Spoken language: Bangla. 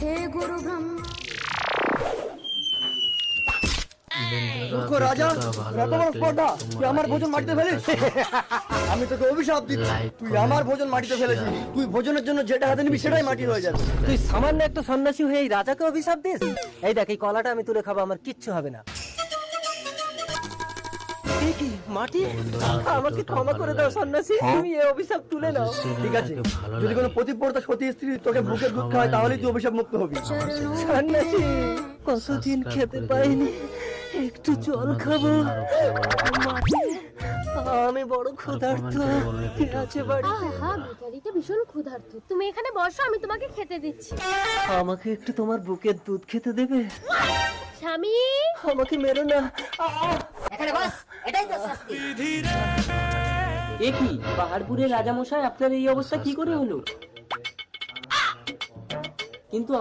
हे गुरु ब्रह्मा দুঃখ রাজা এত বড় স্পর্ধা তুই আমার ভোজন মাটিতে ফেলিস আমি তোকে অভিশাপ দিচ্ছি তুই আমার ভোজন মাটিতে ফেলেছিস তুই ভোজনের জন্য যেটা হাতে নিবি সেটাই মাটি হয়ে যাবে তুই সামান্য একটা সন্ন্যাসী হয়ে এই রাজাকে অভিশাপ দিস? এই দেখ, এই কলাটা আমি তুলে খাবো, আমার কিচ্ছু হবে না। এ কি মাটি? আমাকে ক্ষমা করে দাও সন্ন্যাসী, তুমি এই অভিশাপ তুলে নাও। ঠিক আছে, যদি কোনো পতিব্রতা সতী স্ত্রী তোকে বুকের দুধ খাওয়ায় তাহলেই তুই অভিশাপ মুক্ত হবি। সন্ন্যাসী, কতদিন খেতে পাইনি, একটু জল খাবো। মাটি, আমি বড় ক্ষুধার্ত। কে আছে বাড়িতে? আহা, ভিখারিটা ভীষণ ক্ষুধার্ত। তুমি এখানে বসো, আমি তোমাকে খেতে দিচ্ছি। আমাকে একটু তোমার বুকের দুধ খেতে দেবে? স্বামী, আমাকে মেরো না। এখানে বস, এটাই তো শাস্তি। এ কি পাহাড়পুরের রাজামশাই, আপনার এই অবস্থা কি করে হলো? কিন্তু